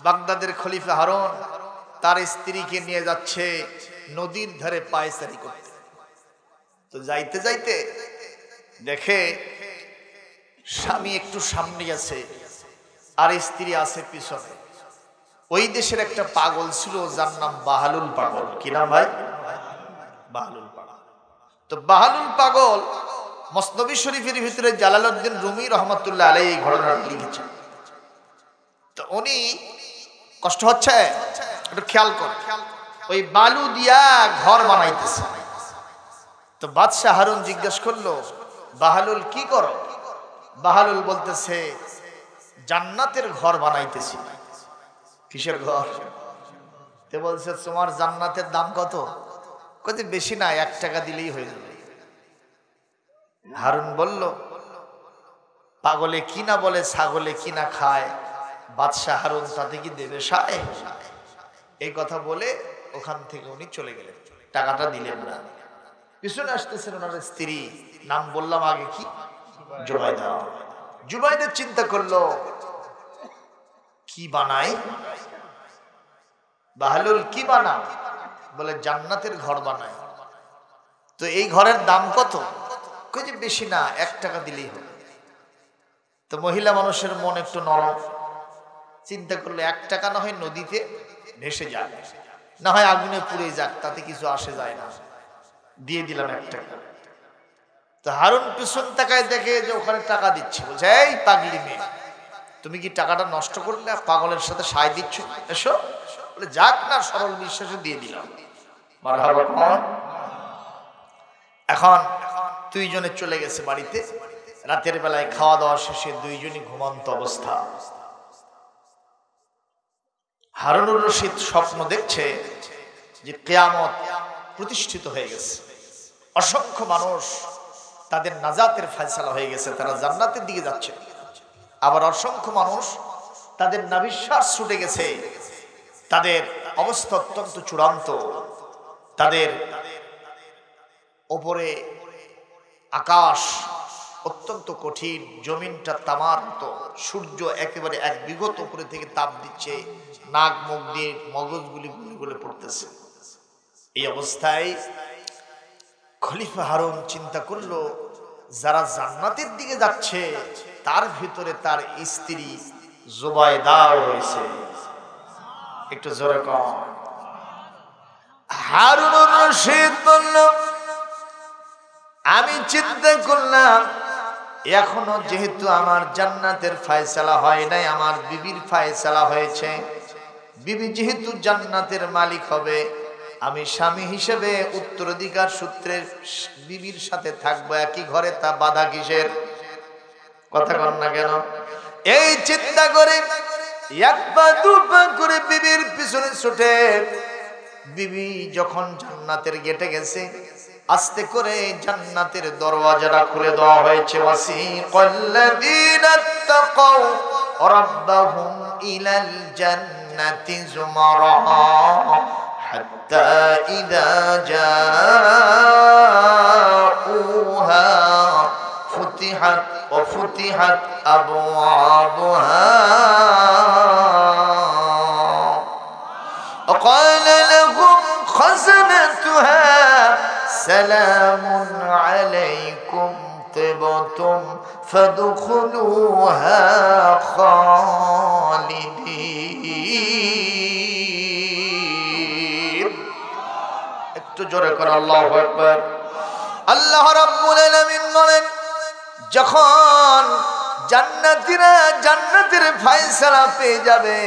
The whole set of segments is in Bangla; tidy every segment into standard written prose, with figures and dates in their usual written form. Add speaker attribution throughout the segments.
Speaker 1: বাগদাদের খলিফা হারুন তার স্ত্রীকে নিয়ে যাচ্ছে নদীর ধারে পায়চারি করতে। তো যাইতে যাইতে দেখে স্বামী একটু সামনে আছে আর স্ত্রী আছে পিছনে। ওই দেশের একটা পাগল ছিল, যার নাম বাহালুল পাগল। কি নাম ভাই? বাহালুল পাগল। তো বাহালুল পাগল মসনবী শরীফের ভিতরে জালালউদ্দিন রুমি রহমতুল্লাহ আলাইহি এই ঘটনাটা লিখেছেন। তো উনি কষ্ট হচ্ছে, একটু খেয়াল কর, ওই বালু দিয়া ঘর বানাইতেছে। তো বাদশাহ হারুন জিজ্ঞেস করলো, বাহালুল কি করো? বাহালুল বলতেছে, জান্নাতের ঘর বানাইতেছি। কিসের ঘর? তে বলছে, তোমার জান্নাতের দাম কত? কত? বেশি না, 1 টাকা দিলেই হয়ে যাবে। হারুন বলল, পাগলে কি না বলে, ছাগলে কি না খায়, বাদশাহ হারুন তাতে কি দেবে সায়? এই কথা বলে ওখান থেকে উনি চলে গেলেন, টাকাটা দিলেন না। পিছনে আসতেছেন ওনার স্ত্রী, নাম বললাম আগে, কি? জুবাইদা। জুবাইদা চিন্তা করলো, কি বানাই? বাহালুল কি বানা? বলে জান্নাতের ঘর বানায়। তো এই ঘরের দাম কত? কই যে বেশি না, 1 টাকা দিলেই হবে। তো মহিলা মানুষের মন একটু নরম, চিন্তা করলো 1 টাকা না হয় নদীতে ভেসে যাক, না হয় আগুনে পুড়ে যাক, তাতে কিছু আসে যায় না, দিয়ে দিলাম 1 টাকা। তো হারুন পিছন তাকায় দেখে যে ওখানে টাকা দিচ্ছে। বলছে, এই পাগলি মেয়ে, তুমি কি টাকাটা নষ্ট করলে? পাগলের সাথে সায় দিচ্ছ, এসো। বলে, যাক না, সরল বিশ্বাসে দিয়ে দিলাম। মারহাবা। এখন দুইজনে চলে গেছে বাড়িতে। রাতের বেলায় খাওয়া দাওয়া শেষে দুইজনই ঘুমন্ত অবস্থা। হারুনুর রশিদ স্বপ্ন দেখছে যে কিয়ামত প্রতিষ্ঠিত হয়ে গেছে, অসংখ্য মানুষ তাদের নাজাতের ফয়সালা হয়ে গেছে, তারা জান্নাতের দিকে যাচ্ছে। আবার অসংখ্য মানুষ তাদের নাভিশ্বাস ছুটে গেছে, তাদের অবস্থা অত্যন্ত চূড়ান্ত, তাদের ওপরে আকাশ অত্যন্ত কঠিন, জমিনটা তামার মতো, সূর্য একেবারে 1 বিঘত উপরে থেকে তাপ দিচ্ছে, নাক মুখ দিয়ে মগজগুলি গুলি গুলে পড়তেছে। এই অবস্থায় খলিফা হারুন চিন্তা করলো, যারা জান্নাতের দিকে যাচ্ছে তার ভিতরে তার স্ত্রী জুবাইদা রয়েছে। একটু জোরে কম। হারুনুর রশিদ বলল, আমি চিন্তা করলাম এখনো যেহেতু আমার জান্নাতের ফয়সালা হয় নাই, আমার বিবির ফয়সালা হয়েছে। বিবি যেহেতু জান্নাতের মালিক হবে, আমি স্বামী হিসেবে উত্তরাধিকার সূত্রে বিবির সাথে থাকবো একই ঘরে, তা বাধা কিসের? কথা কন না কেন? এই চিন্তা করে 1 পা 2 পা করে বিবির পিছনে ছুটে, বিবি যখন জান্নাতের গেটে গেছে, আস্তে করে জান্নাতের দরওয়াজাটা খুলে দেওয়া হয়েছে। ওয়াসিকাল্লাযীনা তাকাউ রাব্বাহুম ইলাল জান্নাতি যুমারা হাত্তা ইযা জাউহা ফুতিহাত আবওয়াবুহা وقال لهم خزنتها سلام عليكم طبتم فادخلوها خالدين। একটু জোরে করে আল্লাহু আকবার। আল্লাহ রাব্বুল আলামিন বলেন, যখন জান্নাতীরা জান্নাতের ফয়সালা পেয়ে যাবে,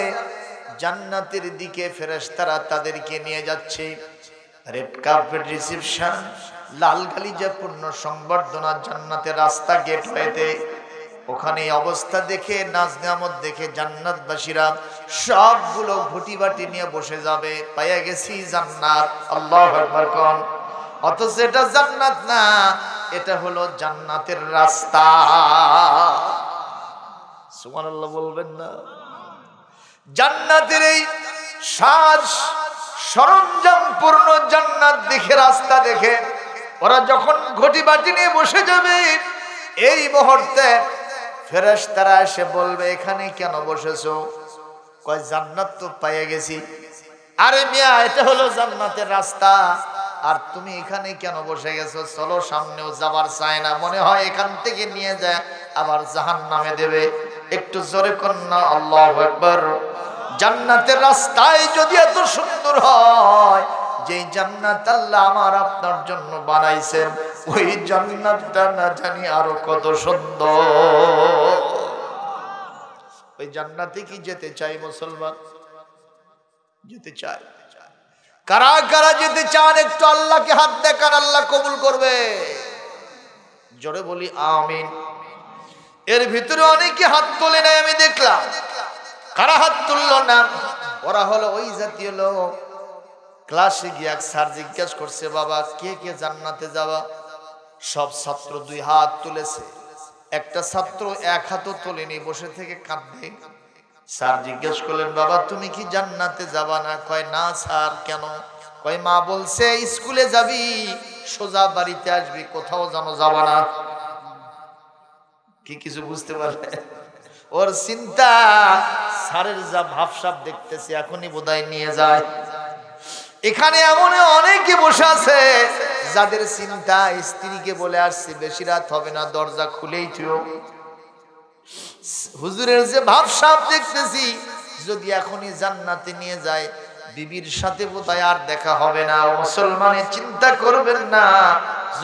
Speaker 1: জান্নাতের দিকে ফেরেশতারা তাদেরকে নিয়ে যাচ্ছে। রেড কার্পেট রিসেপশন, লাল গালিচা পূর্ণ সংবর্ধনা, জান্নাতের রাস্তা গেট হইতে। ওখানে অবস্থা দেখে, নাজ নিয়ামত দেখে জান্নাতবাসীরা সবগুলো ঘুটি বাটি নিয়ে বসে যাবে। পাইয়া গেছি জান্নাত। আল্লাহু আকবার কোন। অথচ এটা জান্নাত না, এটা হলো জান্নাতের রাস্তা। সুবহানাল্লাহ বলবেন না? জান্নাতের এই সাজ সরঞ্জাম পূর্ণ জান্নাত দেখে, রাস্তা দেখে ওরা যখন ঘটি বাটি নিয়ে বসে যাবে, এই মুহূর্তে ফেরেশতারা এসে বলবে, এখানে কেন বসেছো? কয় জান্নাত তো পেয়ে গেছি। আরে মিয়া, এটা হলো জান্নাতের রাস্তা, আর তুমি এখানে কেন বসে গেছো? চলো, সামনেও যাবার চায় না, মনে হয় এখান থেকে নিয়ে যায় আবার জাহান্নামে দেবে। একটু জোরে কন্যা আল্লাহু আকবার। জান্নাতের রাস্তায় যদি এত সুন্দর হয়, যে জান্নাত আল্লাহ আমার আপনার জন্য বানাইছেন, ওই জান্নাতটা না জানি আরো কত সুন্দর। ওই জান্নাতে কি যেতে চাই মুসলমান? যেতে চাই? কারা কারা যেতে চান একটু আল্লাহকে হাত দেখান, আল্লাহ কবুল করবে। জোরে বলি আমিন। এর ভিতরে অনেকে হাত তোলে নাই, আমি দেখলাম। কারা হাত তুললো না? ওরা হলো ওই জাতীয় লোক, ক্লাসে গিয়ে এক স্যার জিজ্ঞেস করছে, বাবা কে কে জান্নাতে যাবা? সব ছাত্র দুই হাত তুলেছে, একটা ছাত্র এক হাতও তোলেনি, বসে থেকে কাঁদবে। স্যার জিজ্ঞেস করলেন, বাবা তুমি কি জান্নাতে যাবা না? কয় না স্যার। কেন? কয় মা বলছে স্কুলে যাবি, সোজা বাড়িতে আসবি, কোথাও যেন যাবা না। কি কিছু বুঝতে পারলে? ওর চিন্তা, স্যারের যা ভাবসাব দেখতেছি এখনই বোধহয় নিয়ে যায়। এখানে এমন অনেকে বসে আছে যাদের চিন্তা, স্ত্রীকে বলে আসছে বেশি রাত হবে না, দরজা খুলেই থিও। হুজুরের যে ভাবসাব দেখতেছি, যদি এখনই জান্নাতে নিয়ে যায়, বিবির সাথে বোধহয় আর দেখা হবে না। মুসলমানে চিন্তা করবেন না,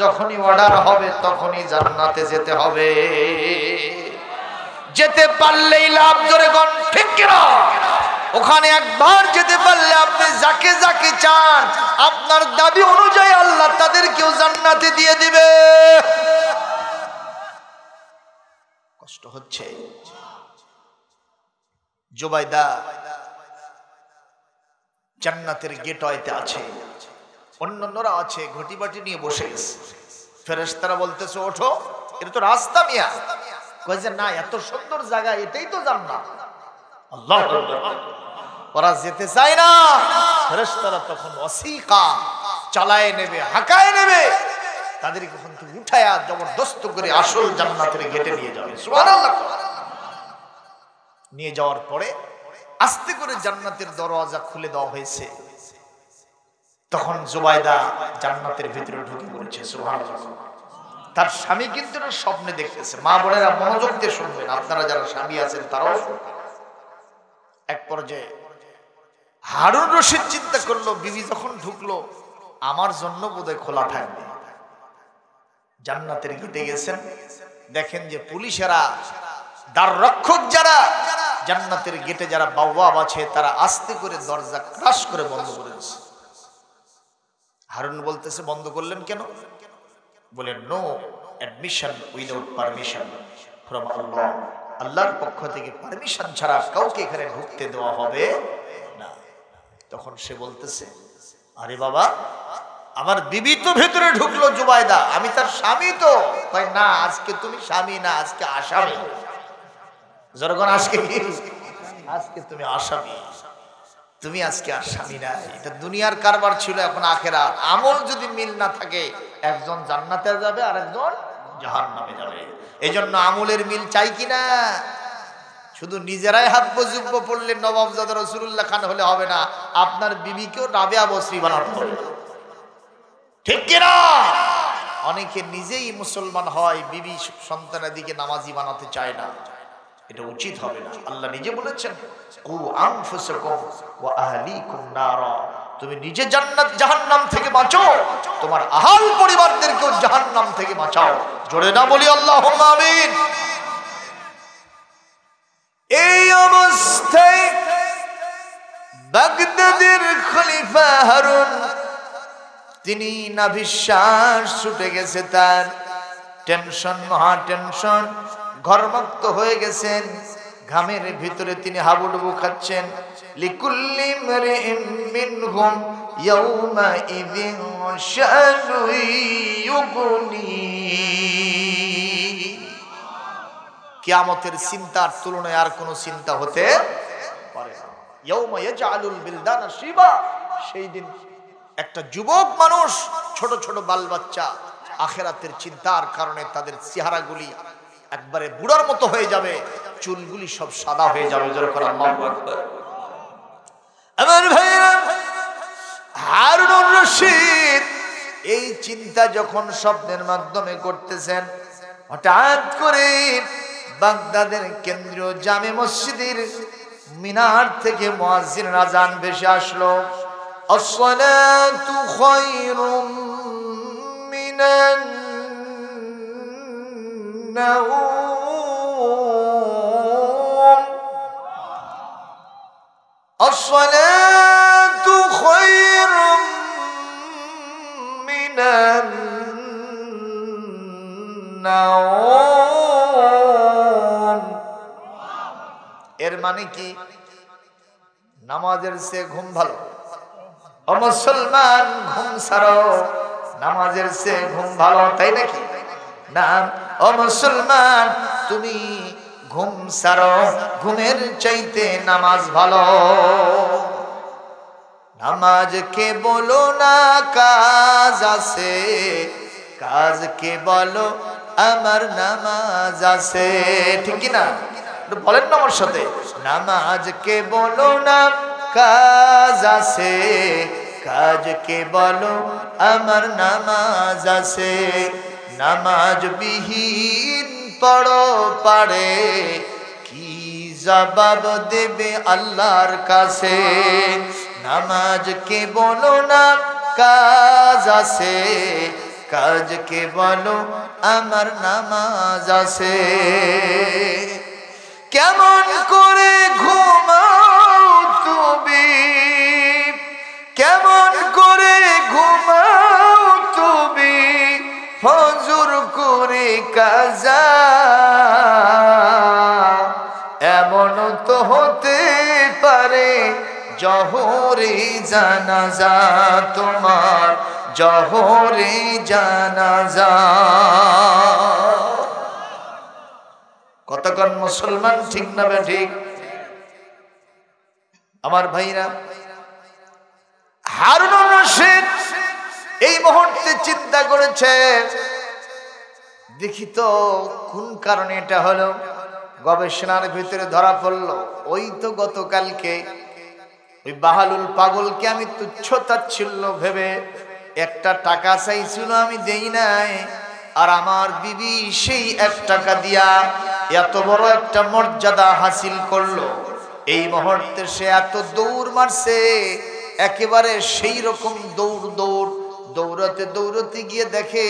Speaker 1: যখনই অর্ডার হবে তখনই জান্নাতে যেতে হবে। যেতে পারলেই লাভ। জোরে কোন ঠিক কিনা? ওখানে একবার যেতে পারলে আপনি যাকে যাকে চান, আপনার দাবি অনুযায়ী আল্লাহ তাদেরকেও জান্নাতে দিয়ে দিবে। কষ্ট হচ্ছে। জুবাইদা জান্নাতের গেটওয়েতে আছে, অন্যান্যরা আছে ঘটি বাটি নিয়ে বসে গেছে। ফেরেশতারা বলতেছে ওঠো, এটা তো রাস্তা মিয়া। কয় যে না, এত সুন্দর জায়গা, এটাই তো জান্নাত। আল্লাহু আকবার। ওরা যেতে চায় না। ফেরেশতারা তখন ওসিকা চালায় নেবে, হাঁকায় নেবে, তাদেরকে ওখান থেকে উঠায়া জবরদস্ত করে আসল জান্নাতের গেটে নিয়ে যাবে। সুবহানাল্লাহ। নিয়ে যাওয়ার পরে আস্তে করে জান্নাতের দরওয়াজা খুলে দেওয়া হয়েছে। তখন জুবাইদা জান্নাতের ভিতরে ঢুকে পড়েছে। সুবহানাল্লাহ। তার স্বামী কিন্তু স্বপ্নে দেখতেছে। মা বোনেরা মনোযোগ দিয়ে শুনবেন, আপনারা যারা স্বামী আছেন তারাও শুনবেন। এক পর্যায়ে হারুন রশিদ চিন্তা করলো, বিবি যখন ঢুকলো, আমার জন্য বোধহয় খোলা থাকবে। জান্নাতের গেটে গেছেন, দেখেন যে পুলিশেরা, দ্বার রক্ষক যারা, জান্নাতের গেটে যারা বাওয়াব আছে, তারা আস্তে করে দরজা ক্রাশ করে বন্ধ করে দিয়েছে। হারুন বলতেছে বন্ধ করলেন কেন? বলেন no admission without permission from আল্লাহ। আল্লাহর পক্ষ থেকে পারমিশন ছাড়া কাউকে এখানে ঢুকতে দেওয়া হবে না। তখন সে বলতেছে, আরে বাবা, আমার বিবি তো ভেতরে ঢুকলো জুবাইদা, আমি তার স্বামী তো। কয় না, আজকে তুমি স্বামী না, আজকে আসামি। যখন আজকে কি? আজকে তুমি আসামি, তুমি আজকে আর স্বামী না। এটা দুনিয়ার কারবার ছিল, এখন আখেরাত। আমল যদি মিল না থাকে, একজন জান্নাতে যাবে আর একজন জাহান্নামে যাবে। এই জন্য আমলের মিল চাই কিনা? শুধু নিজেরাই হাত বজুব্য পড়লে নবাবজাদা রাসূলুল্লাহ খান হলে হবে না, আপনার বিবিকেও রাবেয়া বসরি বানাতে হবে। ঠিক কিনা? অনেকে নিজেই মুসলমান হয়, বিবি সন্তানের দিকে নামাজি বানাতে চায় না। এটা উচিত হবে না। আল্লাহ নিজে বলেছেন, কু আনফুসাকুম ওয়া আহলিকুম নারা। তুমি নিজে জান্নাত জাহান্নাম থেকে বাঁচো, তোমার আহল পরিবারদেরকেও জাহান্নাম থেকে বাঁচাও। জোরে না বলি আল্লাহুম্মা আমিন। এই অবস্থায় বাগদাদের খলিফা হারুন, তিনি নাভিশ্বাস ছুটে গেছে, তার টেনশন, মহা টেনশন, ঘরমুক্ত হয়ে গেছেন। ঘামের ভিতরে তিনি হাবুডুবু খাচ্ছেন। লিকুল্লি মারইন মিনহুম ইয়াওমা ইযিন শানু ইউগনি। কিয়ামতের চিন্তার তুলনায় আর কোনো চিন্তা হতে পারে না। ইয়াওমা ইয়াজআলুল বিলদানা শিবা। সেই দিন একটা যুবক মানুষ, ছোট ছোট বাল বাচ্চা, আখিরাতের চিন্তার কারণে তাদের চেহারাগুলি একবারে বুড়ার মতো হয়ে যাবে, চুলগুলি সব সাদা হয়ে যাবে। যেরকম আল্লাহু আকবার। চিন্তা যখন স্বপ্নের মাধ্যমে করতেছেন, হঠাৎ করে বাগদাদের কেন্দ্রীয় জামে মসজিদের মিনার থেকে মুয়াজ্জিনের আযান ভেসে আসলো, আসসালাতু খায়রুম মিনান নাওম, আসসালাতু খায়রুম মিনান নাওম। এর মানে কি? নামাজের চেয়ে ঘুম ভালো। ও মুসলমান, ঘুম ছাড়ো, নামাজের চেয়ে ঘুম ভালো, তাই নাকি? না, ও মুসলমান, তুমি ঘুম ছাড়ো, ঘুমের চাইতে নামাজ ভালো। নামাজকে বলো না কাজ আছে, কাজকে বলো আমার নামাজ আছে, ঠিক কি না? বলেন না আমার সাথে, নামাজকে বলো না কাজ আছে, কাজকে বলো আমার নামাজ আছে। নামাজ বিহীন পড়ো পারে, কি জবাব দেবে আল্লাহর কাছে? নামাজকে বলো না কাজ আছে, কাজকে বলো আমার নামাজ আছে। কেমন করে ঘুমাও তুমি, কেমন করে ঘুমাও তুমি, ফজর করে কাজা, এমন তো হতে পারে জোহরে জানাজা তোমার, জোহরে জানাজা। কতক্ষণ মুসলমান, ঠিক না ঠিক? আমার ভাইরা, হারুন রশিদ এই মুহূর্তে চিন্তা করেছে, দেখি তো কোন কারণে এটা হলো। গবেষণার ভিতরে ধরা পড়লো, ওই তো গতকালকে ওই বাহালুল পাগলকে আমি তুচ্ছ তাচ্ছিল্য ভেবে একটা টাকা চাইছিল, আমি দেই নাই, আর আমার বিবি সেই 1 টাকা দিয়া এত বড় একটা মর্যাদা হাসিল করলো। এই মুহূর্তে সে এত দৌড় মারছে, একেবারে সেই রকম দৌড়াতে দৌড়াতে গিয়ে দেখে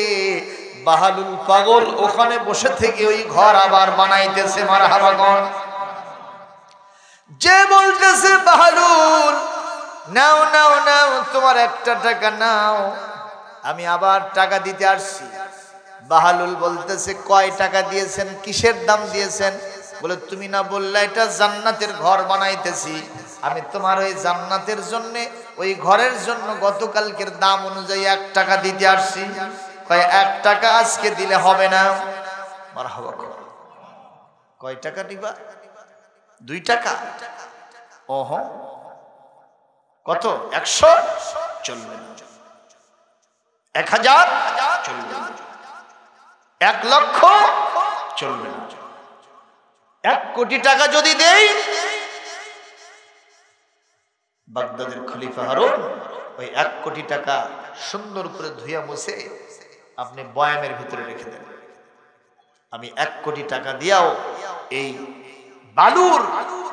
Speaker 1: বাহালুল পাগল ওখানে বসে থেকে ওই ঘর আবার বানাইতেছে। মারহাবা গণ। যে বলতেছে, বাহালুল নাও নাও নাও, তোমার 1 টাকা নাও, আমি আবার টাকা দিতে আসছি। বাহালুল বলতেছে, কয় টাকা দিয়েছেন, কিসের দাম দিয়েছেন? বলে, তুমি না বললে এটা জান্নাতের ঘর বানাইতেছি, আমি তোমার ওই জান্নাতের জন্য, ওই ঘরের জন্য গতকালকের দাম অনুযায়ী 1 টাকা দিতে আসছি। কয় 1 টাকা আজকে দিলে হবে না। মারহাবা। কয় টাকা দিবা? 2 টাকা। ওহো, কত? 100 চলবে না, 1000 চলবে না, 1 লক্ষ চলবে না, 1 কোটি টাকা যদি দেই, বাগদাদের খলিফা হারুন ওই 1 কোটি টাকা সুন্দর করে ধুইয়া মুছে আপনি বয়ামের ভিতরে রেখে দেন, আমি 1 কোটি টাকা দিয়াও এই বালুর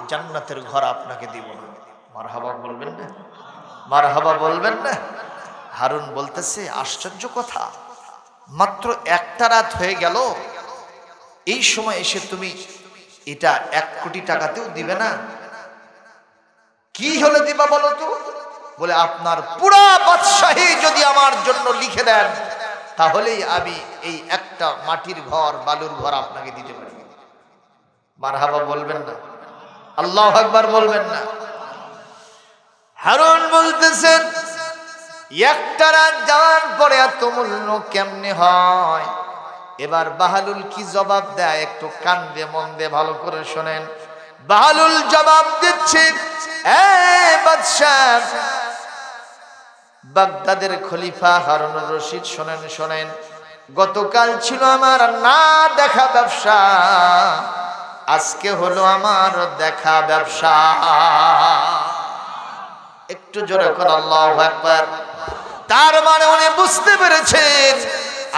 Speaker 1: জান্নাতের ঘর আপনাকে দিব না। মারহাবা বলবেন না? মারহাবা বলবেন না? হারুন বলতেছে, আশ্চর্য কথা, মাত্র 1টা রাত হয়ে গেল, এই সময় এসে তুমি এটা 1 কোটি টাকাতেও দিবে না? কি হলে দিবা বলো তো? বলে, আপনার পুরা বাদশাহী যদি আমার জন্য লিখে দেন, তাহলেই আমি এই একটা মাটির ঘর, বালুর ঘর আপনাকে দিতে পারি। মারহাবা বলবেন না? আল্লাহু আকবার বলবেন না? হারুন বলতেছেন, 1টা রাত যাওয়ার পরে এত মূল্য কেমনে হয়? এবার বাহালুল কি জবাব দেয়, একটু কান দিয়ে মন দিয়ে ভালো করে শোনেন। বাহালুল জবাব দিচ্ছে, এ বাদশাহ, বাগদাদের খলিফা হারুন রশিদ, শোনেন শোনেন, গতকাল ছিল আমার না দেখা ব্যবসা, আজকে হলো আমার দেখা ব্যবসা। একটু জোরে করে আল্লাহু আকবার। তার মানে উনি বুঝতে পেরেছেন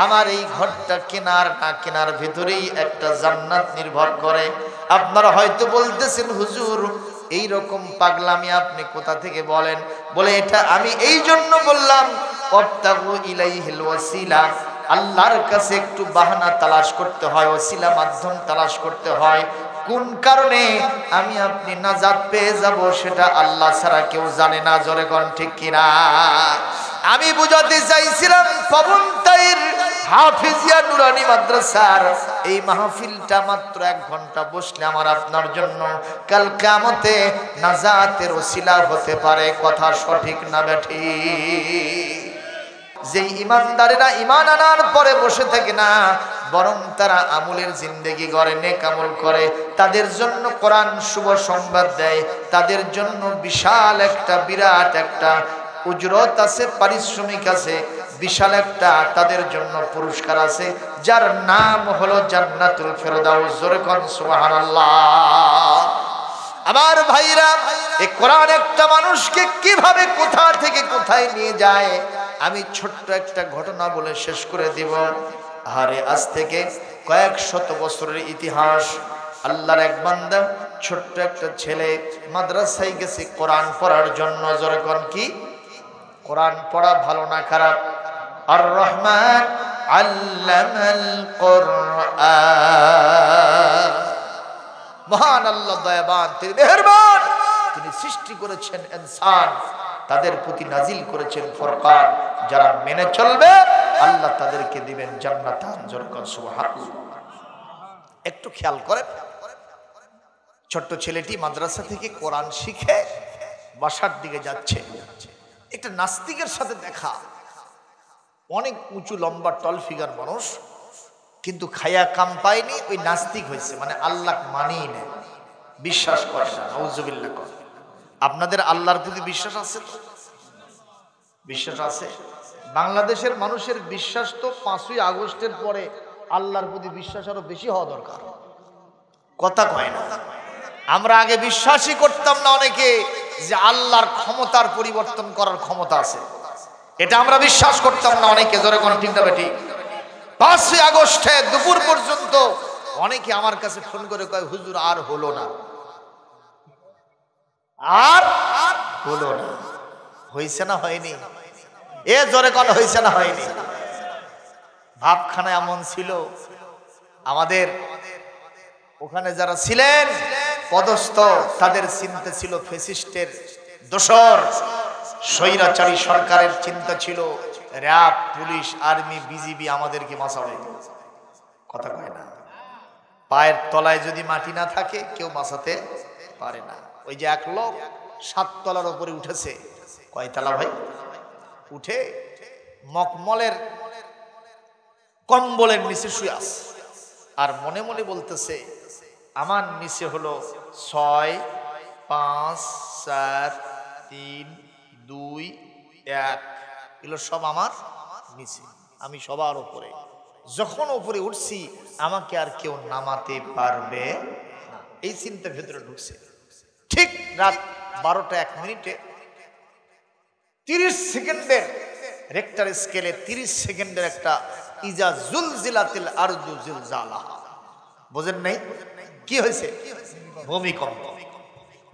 Speaker 1: আমার এই ঘরটা কেনার না কেনার ভিতরেই একটা জান্নাত নির্ভর করে। আপনারা হয়তো বলতেছেন হুজুর এই রকম পাগলামি আপনি কোথা থেকে বলেন? বলে এটা আমি এই জন্য বললাম ওয়াবতাগু ইলাইহিল ওয়াসিলা, আল্লাহর কাছে একটু বাহানা তালাশ করতে হয়, ওসিলা মাধ্যম তালাশ করতে হয়। কোন কারণে আমি আপনি নাজাত পেয়ে যাব সেটা আল্লাহ ছাড়া কেউ জানে না। জোরে কোন ঠিক কিনা? আমি বুঝাতে চাইছিলাম পবন তাইর হাফিজিয়া নুরানি মাদ্রাসার এই মাহফিলটা মাত্র 1 ঘন্টা বসলে আমার আপনার জন্য কাল কিয়ামতে নাজাতের ওসিলা হতে পারে। কথা সঠিক না বেঠিক? যেই ইমানদারেরা ইমান আনার পরে বসে থাকে না, বরং তারা আমলের জিন্দেগি গড়ে, নেক আমল করে, তাদের জন্য কোরআন শুভ সংবাদ দেয়। তাদের জন্য বিশাল একটা বিরাট একটা উজরত আছে, পারিশ্রমিক আছে, বিশাল একটা তাদের জন্য পুরস্কার আছে, যার নাম হলো জান্নাতুল ফেরদাউস। জোরে কোন সুবহানাল্লাহ। আমার ভাইরা, এই কোরআন একটা মানুষকে কিভাবে কোথা থেকে কোথায় নিয়ে যায় আমি ছোট্ট একটা ঘটনা বলে শেষ করে দিব। আরে আজ থেকে কয়েক শত বছরের ইতিহাস। আল্লাহর এক বান্দা ছোট্ট একটা ছেলে মাদ্রাসায় গেছে কোরআন পড়ার জন্য। জোরে কোন কি? কোরআন পড়া ভালো না খারাপ? আর রহমান আল্লামাল কোরআন, মহান আল্লাহ দয়াবান, তিনি মেহেরবান, তিনি সৃষ্টি করেছেন ইনসান, তাদের প্রতি নাজিল করেছেন ফুরকান। যারা মেনে চলবে আল্লাহ তাদেরকে দিবেন জান্নাতান। জোরে কোন সুবহানাল্লাহ। একটু খেয়াল করেন, ছোট্ট ছেলেটি মাদ্রাসা থেকে কোরআন শিখে বাসার দিকে যাচ্ছে। একটা নাস্তিকের সাথে দেখা, অনেক উঁচু লম্বা টল ফিগার মানুষ, কিন্তু খায়া কাম পায়নি, ওই নাস্তিক হয়েছে, মানে আল্লাহ মানেই না, বিশ্বাস করে না। নাউজুবিল্লাহ। করে আপনাদের আল্লাহর প্রতি বিশ্বাস আছে তো? বিশ্বাস আছে? বাংলাদেশের মানুষের বিশ্বাস তো 5ই আগস্টের পরে আল্লাহর প্রতি বিশ্বাস আরো বেশি হওয়া দরকার। কথা কয় না? আমরা আগে বিশ্বাসই করতাম না অনেকে যে আল্লাহর ক্ষমতার পরিবর্তন করার ক্ষমতা আছে, এটা আমরা বিশ্বাস করতাম না অনেকে। জোরে কোন ঠিক না বেঠিক? 5ই আগস্টে দুপুর পর্যন্ত অনেকে আমার কাছে ফোন করে কয় হুজুর আর হলো না, আর হলো না। হয়েছে না হয়নি? এ জোরে কোন হয়েছে না হয়নি? ভাবখানা এমন ছিল, আমাদের ওখানে যারা ছিলেন পদস্থ তাদের চিন্তা ছিল ফ্যাসিস্টের দোসর, স্বৈরাচারী সরকারের চিন্তা ছিল র‍্যাব, পুলিশ, আর্মি, বিজিবি আমাদেরকে বাঁচাবে। কথা কয় না? পায়ের তলায় যদি মাটি না থাকে কেউ বাঁচাতে পারে না। ওই যে এক লোক 7 তলার উপরে উঠেছে, কয়তলা ভাই? উঠে মকমলের কম্বলের নিচে শুয়ে আছে, আর মনে মনে বলতেছে আমার নিচে হলো 6, 5, 4, 3, 2, 1, এগুলো সব আমার নিচে, আমি সবার উপরে। যখন উপরে উঠছি আমাকে আর কেউ নামাতে পারবে না, এই চিন্তা ভেতরে ঢুকছে। ঠিক রাত 12টা 1 মিনিটে 30 সেকেন্ডের রেক্টার স্কেলে 30 সেকেন্ডের একটা ইজা জুলজিলাতিল আরদু জিলজালাহা, বোঝেন নাই? কি হয়েছে? ভূমিকম্প।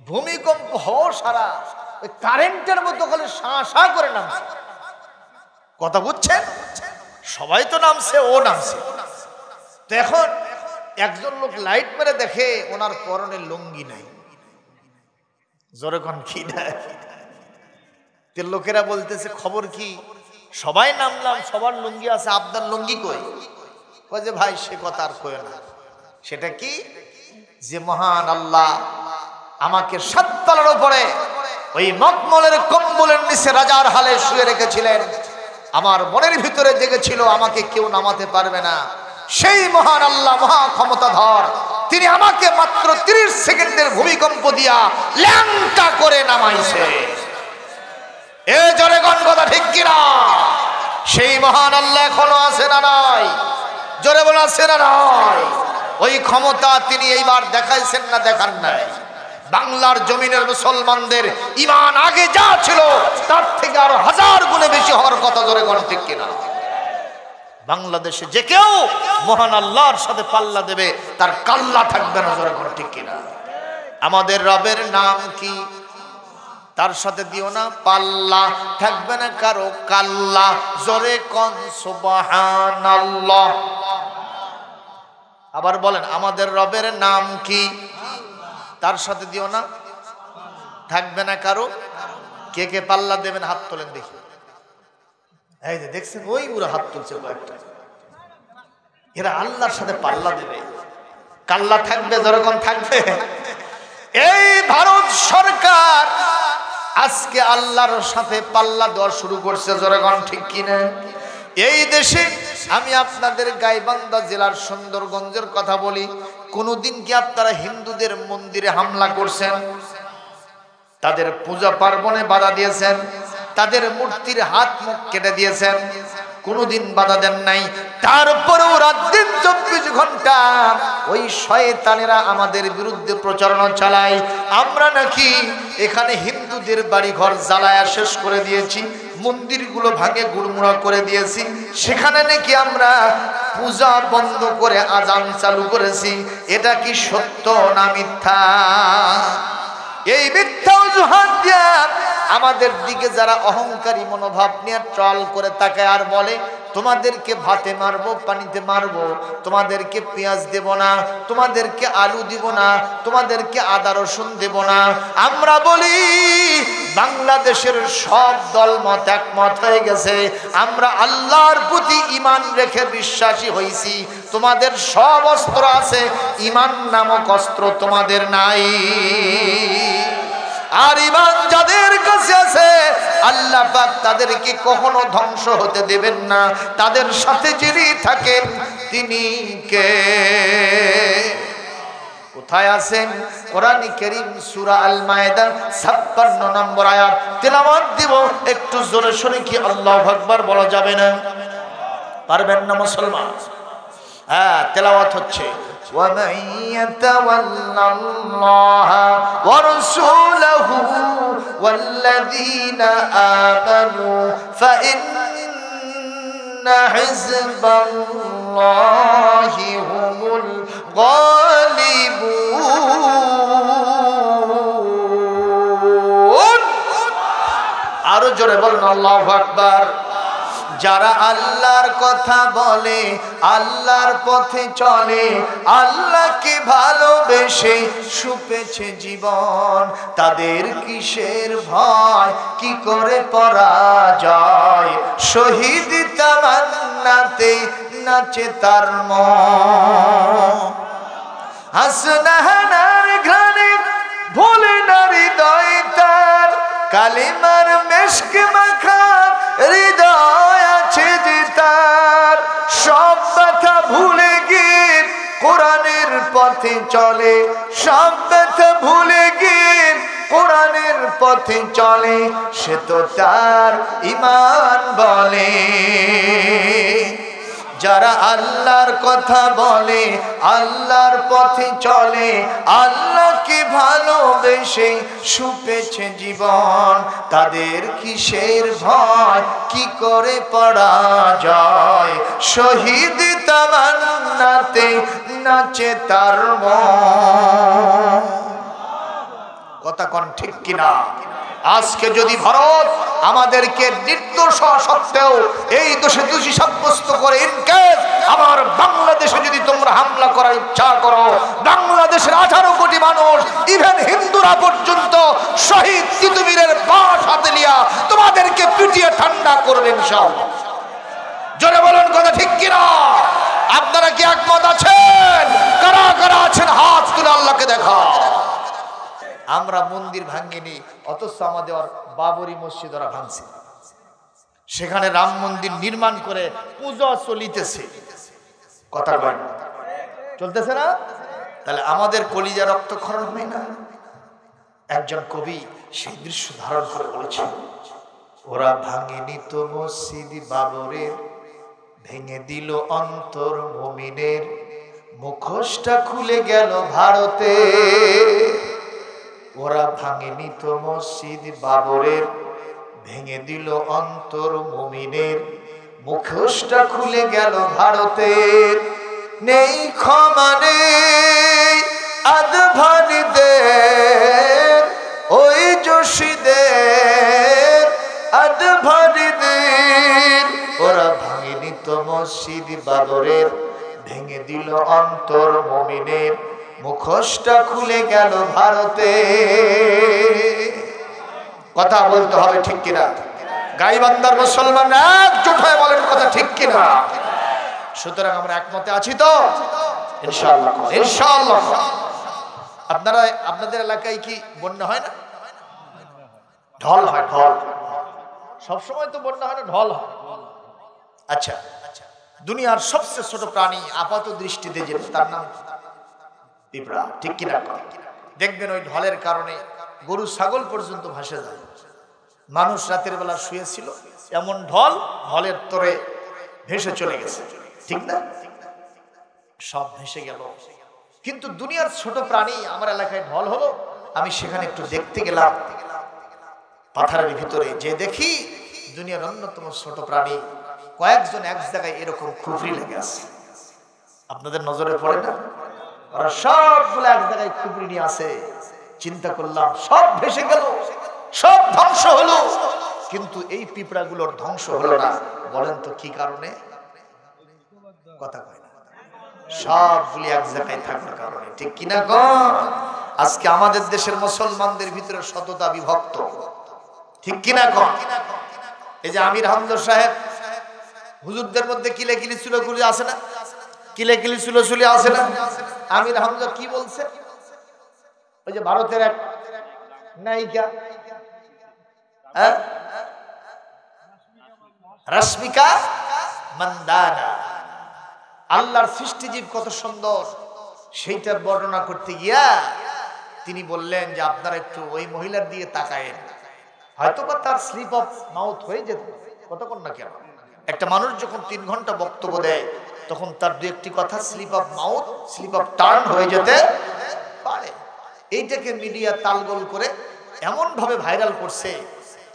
Speaker 1: ভূমিকম্প হওয়া সারা ওই কারেন্টের মতো খালি শাঁ করে নামছে। কথা বুঝছেন? সবাই তো নামছে, ও নামছে। তো এখন একজন লোক লাইট মেরে দেখে ওনার পরনে লুঙ্গি নাই। জোরে কোন কি নাই? লোকেরা বলতেছে খবর কি? সবাই নামলাম, সবার লুঙ্গি আছে, আপনার লুঙ্গি কই? কয় যে ভাই সে কথা আর কয় না। সেটা কি? যে মহান আল্লাহ আমাকে 7 তলার উপরে ওই মকমলের কম্বলের নিচে রাজার হালে শুয়ে রেখেছিলেন, আমার মনের ভিতরে জেগেছিল আমাকে কেউ নামাতে পারবে না। সেই মহান আল্লাহ মহা ক্ষমতাধর, তিনি আমাকে মাত্র 30 সেকেন্ডের ভূমিকম্প দিয়া ল্যাংটা করে নামাইছে। এ জোরে কোন কথা ঠিক কিনা? সেই মহান আল্লাহ এখনো আছে না নাই? জোরে বলা আছে না নাই? ওই ক্ষমতা তিনি এইবার দেখাইছেন না দেখান নাই? বাংলার জমিনের মুসলমানদের ঈমান আগে যা ছিল তার থেকে আরো 1000 গুণে বেশি হওয়ার কথা জোরে কোন ঠিক কিনা? বাংলাদেশে যে কেউ মহান আল্লাহর সাথে পাল্লা দেবে তার কাল্লা থাকবে না, জোরে কোন ঠিক কিনা? আমাদের রবের নাম কি? তার সাথে দিও না পাল্লা, থাকবে না কারো কাল্লা, জোরে কোন সুবহানাল্লাহ। আবার বলেন আমাদের রবের নাম কি? তার সাথে দিও না, থাকবে না কারো। কে কে পাল্লা দেবেন হাত তোলেন দেখি। এই যে দেখছেন ওই পুরো হাত তুলছে কয়েকটা, এরা আল্লাহর সাথে পাল্লা দেবে, কাল্লা থাকবে, যখন থাকবে। এই ভারত সরকার আজকে আল্লাহর সাথে পাল্লা দেওয়া শুরু করছে, যখন ঠিক কিনা? এই দেশে আমি আপনাদের গাইবান্ধা জেলার সুন্দরগঞ্জের কথা বলি, কোনদিন কি আপনারা হিন্দুদের মন্দিরে হামলা করছেন? তাদের পূজা পার্বণে বাধা দিয়েছেন? তাদের মূর্তির হাত মুখ কেটে দিয়েছেন? কোনদিন বাধা দেন নাই। তারপরেও রাত দিন 24 ঘন্টা ওই শয়তানেরা আমাদের বিরুদ্ধে প্রচারণা চালায়। আমরা নাকি এখানে হিন্দুদের বাড়ি ঘর জ্বালায়া শেষ করে দিয়েছি, মন্দিরগুলো ভাঙে গুড়মুড়া করে দিয়েছি, সেখানে নাকি আমরা পূজা বন্ধ করে আজান চালু করেছি। এটা কি সত্য না মিথ্যা? এই মিথ্যা অজুহাত দিয়া আমাদের দিকে যারা অহংকারী মনোভাব নিয়ে ট্রল করে তাকায় আর বলে তোমাদেরকে ভাতে মারবো, পানিতে মারবো, তোমাদেরকে পেঁয়াজ দেব না, তোমাদেরকে আলু দিব না, তোমাদেরকে আদা রসুন দেব না। আমরা বলি বাংলাদেশের সব দল মত একমত হয়ে গেছে, আমরা আল্লাহর প্রতি ঈমান রেখে বিশ্বাসী হইছি। তোমাদের সব অস্ত্র আছে, ঈমান নামক অস্ত্র তোমাদের নাই। আর ঈমান যাদের কাছে আছে আল্লাহ পাক তাদেরকে কখনো ধ্বংস হতে দেবেন না। তাদের সাথে যিনি থাকেন তিনি কে? কোথায় আছেন? কোরআন কারীম সূরা আল মায়েদা 56 নম্বর আয়াত তেলাওয়াত দিব, একটু জোরে শুনে কি আল্লাহু আকবার বলা যাবে না? পারবেন না মুসলমান? হ্যাঁ, তেলাওয়াত হচ্ছে وَمَن يَتَوَلَّ اللَّهَ وَرَسُولَهُ وَالَّذِينَ آمَنُوا فَإِنَّ حِزْبَ اللَّهِ هُمُ الْغَالِبُونَ। আরো জোরে বলুন আল্লাহু আকবার। যারা আল্লাহর কথা বলে, আল্লাহর পথে চলে, আল্লাহকে ভালোবেসে সুপেছে জীবন, তাদের কিসের ভয়, কি করে পরাজয়? শহীদ তামান্নাতে নাচে তার মন, হাসনাহানার ঘ্রাণে ভোলে না হৃদয় তার, কালিমার মেশক মাখা হৃদয় আছে যে তার। সব ব্যথা ভুলে গিয়ে কোরআনের পথে চলে, সব ব্যথা ভুলে গিয়ে কোরআনের পথে চলে, সে তো তার ঈমান বলে। যারা আল্লাহর কথা বলে, আল্লাহর পথে চলে, আল্লাহকে ভালোবেসে সুপেছে জীবন, তাদের কিসের ভয়, কি করে পরাজয়? শহীদ তামান্নাতে নাচে তার মন। কথা কোন ঠিক কিনা? আজকে যদি ভারত আমাদেরকে নির্দোষ সত্ত্বেও এই দোষে দোষী সাব্যস্ত করে, ইনকেস আমার বাংলাদেশে যদি তোমরা হামলা করার ইচ্ছা করো, বাংলাদেশের 18 কোটি মানুষ, ইভেন হিন্দুরা পর্যন্ত শহীদ তিতুমীরের বাস হাতে নিয়া তোমাদেরকে পিটিয়ে ঠান্ডা করবে ইনশাআল্লাহ। জোরে বলুন কথা ঠিক কিনা? আপনারা কি একমত আছেন? কারা কারা আছেন হাত তুলে আল্লাহকে দেখা। আমরা মন্দির ভাঙিনি, অথচ আমাদের বাবরি মসজিদ ওরা ভাঙছে। সেখানে রাম মন্দির নির্মাণ করে পূজা চলিতেছে। কথা বলেন, চলতেছে না? তাহলে আমাদের কলিজা রক্তক্ষরণ হয় না? একজন কবি সেই দৃশ্য ধারণ করে বলেছেন, ওরা ভাঙেনি তো মসজিদ বাবরের, ভেঙে দিল অন্তর মুমিনের, মুখোশটা খুলে গেল ভারতে। ওরা ভাঙেনি তো মসজিদ বাবরের, ভেঙে দিল অন্তর মুমিনের। মুখোশটা খুলে গেল ভারতের, নেই ক্ষমা নেই আদভানিদের, ওই যোশীদের আদভানিদের। ওরা ভাঙেনি তো মসজিদ বাবরের, ভেঙে দিল অন্তর মুমিনের। মুখোশটা খুলে গেল ভারতে। কথা বলতে হবে ঠিক কিনা? গাইবান্ধার মুসলমান একজোট হয়ে বলেন কথা ঠিক কিনা? সুতরাং আমরা একমতে আছি তো ইনশাআল্লাহ? ইনশাআল্লাহ। আপনারা আপনাদের এলাকায় কি বন্যা হয় না? ঢল হয়, ঢল। সবসময় তো বন্যা হয় না, ঢল হয়। আচ্ছা, দুনিয়ার সবচেয়ে ছোট প্রাণী আপাত দৃষ্টিতে যে, তার নাম পিঁপড়া, ঠিক কিনা? দেখবেন ওই ঢলের কারণে গরু ছাগল পর্যন্ত ভাসে যায়। মানুষ রাতের বেলা শুয়েছিল, এমন ঢল, ঢলের তরে ভেসে চলে গেছে, ঠিক না? সব ভেসে গেল। কিন্তু দুনিয়ার ছোট প্রাণী, আমার এলাকায় ঢল হলো, আমি সেখানে একটু দেখতে গেলাম পাথরের ভিতরে, যে দেখি দুনিয়ার অন্যতম ছোট প্রাণী কয়েকজন এক জায়গায় এরকম খুপড়ি লেগে আছে। আপনাদের নজরে পড়ে না? ওরা সবগুলো এক জায়গায় খুপড়ি নিয়ে আছে। চিন্তা করলাম সব ভেসে গেল, সব ধ্বংস হলো, কিন্তু এই পিঁপড়াগুলোর ধ্বংস হলো না। বলেন তো কি কারণে? কথা কয় না। সবগুলি এক জায়গায় থাকার কারণে, ঠিক কিনা গো? আজকে আমাদের দেশের মুসলমানদের ভিতরে সততা বিভক্ত, ঠিক কিনা গো? এই যে আমির হামজা সাহেব, হুজুরদের মধ্যে কিলেকিলি চুলোচুলি আছে না? কিলেকিলি চুলোচুলি আছে না? আমির হামজা কি বলছে? ওই যে ভারতের এক নায়িকা, রশ্মিকা মান্দানা, আল্লাহর সৃষ্টিজীব কত সুন্দর, সেইটা বর্ণনা করতে গিয়া তিনি বললেন যে আপনারা একটু ওই মহিলার দিকে তাকায়েন, হয়তো বা তার স্লিপ অফ মাউথ হয়ে যেত। কতক্ষণ না কেন, একটা মানুষ যখন 3 ঘন্টা বক্তব্য দেয় তখন তার দু একটি কথা slip of mouth, slip of turn হয়ে যেতে পারে। এইটাকে মিডিয়া তালগোল করে এমন ভাবে ভাইরাল করছে,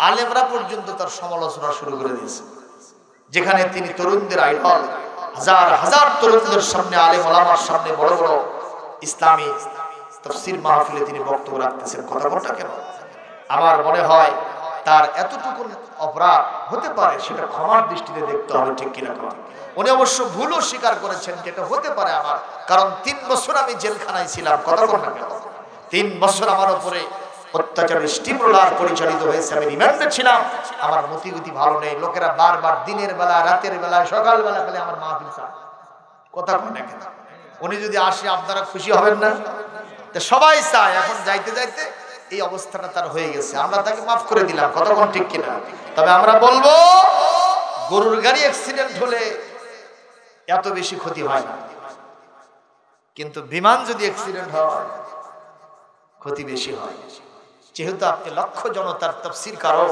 Speaker 1: আলেমরা পর্যন্ত তার সমালোচনা শুরু করে দিয়েছে। যেখানে তিনি তরুণদের আইডল, হাজার হাজার তরুণদের সামনে, আলেম ওলামার সামনে বড় বড় ইসলামী তাফসীর মাহফিলে তিনি বক্তব্য রাখতেছেন। কথাটা কেন? আমার মনে হয় তার এতটুকু অপরাধ হতে পারে, সেটা ক্ষমার দৃষ্টিতে দেখতে হবে, ঠিক কিনা? উনি অবশ্য ভুলও স্বীকার করেছেন, যেটা হতে পারে আমার, কারণ 3 বছর আমি জেলখানায় ছিলাম। কথা বল না কেন? 3 বছর আমার উপরে অত্যাচারের স্টিমুলার পরিচালিত হয়েছে, আমি রিমান্ডে ছিলাম। আমার মতিগতি ভালো নেই, লোকেরা বারবার দিনের বেলা, রাতের বেলা, সকাল বেলা খালি আমার মাহফিল চায়। কথা বল না কেন? উনি যদি আসে আপনারা খুশি হবেন না? সবাই চায়। এখন যাইতে যাইতে এই অবস্থাটা তার হয়ে গেছে, আমরা তাকে মাফ করে দিলাম। কতক্ষণ ঠিক কিনা? তবে আমরা বলবো গরুর গাড়ি অ্যাক্সিডেন্ট হলে এত বেশি ক্ষতি হয় না, কিন্তু বিমান যদি অ্যাক্সিডেন্ট হয় ক্ষতি বেশি হয়। যেহেতু আপনি লক্ষ জনতার তাফসীর কারো,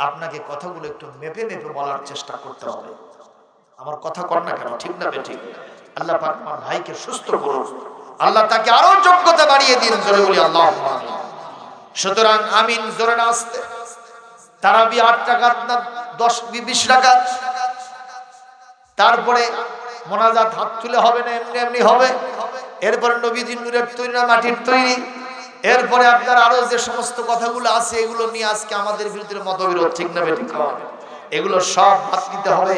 Speaker 1: আপনাকে কথাগুলো একটু মেপে মেপে বলার চেষ্টা করতে হবে। আমার কথা কর না কেন? ঠিক না বেঠিক? আল্লাহ পাক আমার ভাইকে সুস্থ করুন, আল্লাহ তাকে আরো যোগ্যতা বাড়িয়ে দিন। জোরে বলি আল্লাহুম্মা আমিন। সুতরাং আমিন জোরে না আসতে। তারাবি 8 রাকাত না 10-20 রাকাত, তারপরে মোনাজাত হাত তুলে হবে না, এমনি এমনি হবে। এরপরে নবীজির নূরের তৈরি না মাটির তৈরি, এরপরে আপনার আরো যে সমস্ত কথাগুলো আছে এগুলো নিয়ে আজকে আমাদের বিরুদ্ধে মতবিরোধ, ঠিক না বেঠিক? এগুলো সব বাদ দিতে হবে।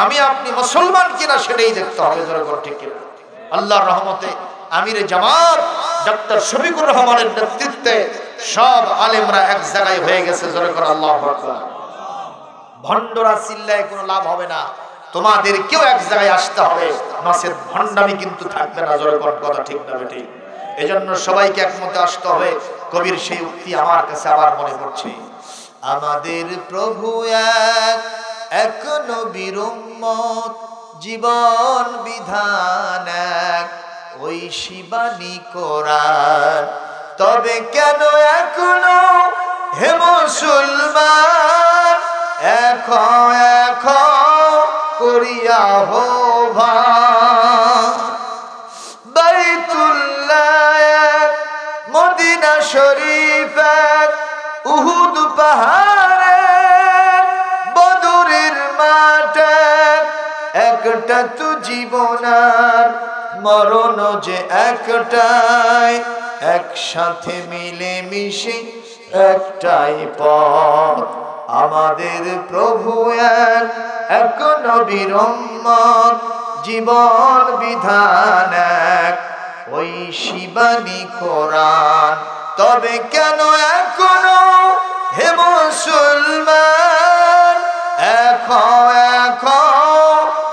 Speaker 1: আমি আপনি মুসলমান কিনা সেটাই দেখতে হবে। ঠিক কিনা? আল্লাহর রহমতে আমিরে জামাত ডক্টর শফিকুর রহমানের নেতৃত্বে সব আলেমরা এক জায়গায় হয়ে গেছে। জোরে করে আল্লাহু আকবার। ভণ্ডরা চিল্লায় কোনো লাভ হবে না, তোমাদের কেউ এক জায়গায় আসতে হবে, নসের ভণ্ডামি কিন্তু থাকবে না। জোরে করে কথা ঠিক না বেঠিক? এজন্য সবাইকে একমতে আসতে হবে। কবির সেই উক্তি আমার কাছে আবার মনে পড়ছে, আমাদের প্রভু এক নবীর উম্মত, জীবন বিধান এক, ওই শিবানী কোরআন। তবে কেন এখনো হে মুসলমান এখন করিয়া আহ্বান, বাইতুল্লাহ মদিনা শরীফ একটা তো জীবন আর মরণ যে একটাই, একসাথে মিলে মিশে একটাই পথ। আমাদের প্রভু এক নবীর উম্মত, জীবন বিধান এক ওই শিবানী কোরআন। তবে কেন এখনো হে মুসলমান এখন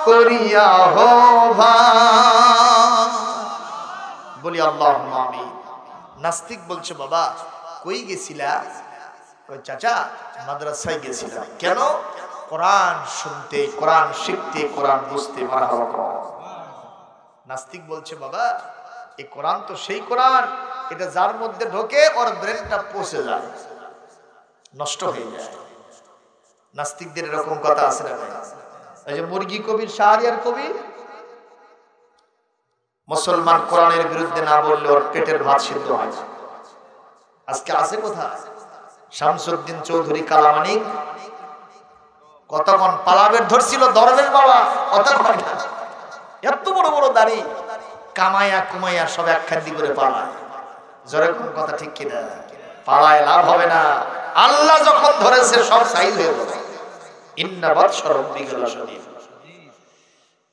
Speaker 1: করিয়া হো ভাই, বলি আল্লাহুম্মা আমিন। নাস্তিক বলছে বাবা কই গেছিলা? চাচা মাদ্রাসায় গেছিলাম। কেন? কোরআন শুনতে, কোরআন শিখতে, কোরআন বুঝতে। মারহাবা। নাস্তিক বলছে বাবা এই কোরআন তো সেই কোরআন, এটা যার মধ্যে ঢোকে ওর ব্রেনটা পচে যায়, নষ্ট হয়ে যায়। নাস্তিকদের এরকম কথা আছে না? এই যে মুরগি কবির, শাহরিয়ার কবি, মুসলমান কোরআনের বিরুদ্ধে না বললে ওর পেটের ভাত সিদ্ধ হয়। আজকে আছে কোথায়? শামসুদ্দিন চৌধুরী কালামানিক কতক্ষণ পালাবের ধরছিল দরবেশ বাবা, কতক্ষণ এত বড় বড় দাড়ি, কামাইয়া কুমাইয়া সব একখান্তি করে পালায়। জোরে কোন কথা ঠিক কিনা? পালায় লাভ হবে না, আল্লাহ যখন ধরেছে সব সাইজ হয়ে যাবে। ইন্না বাতশা রাব্বিকা লাশাদীদ।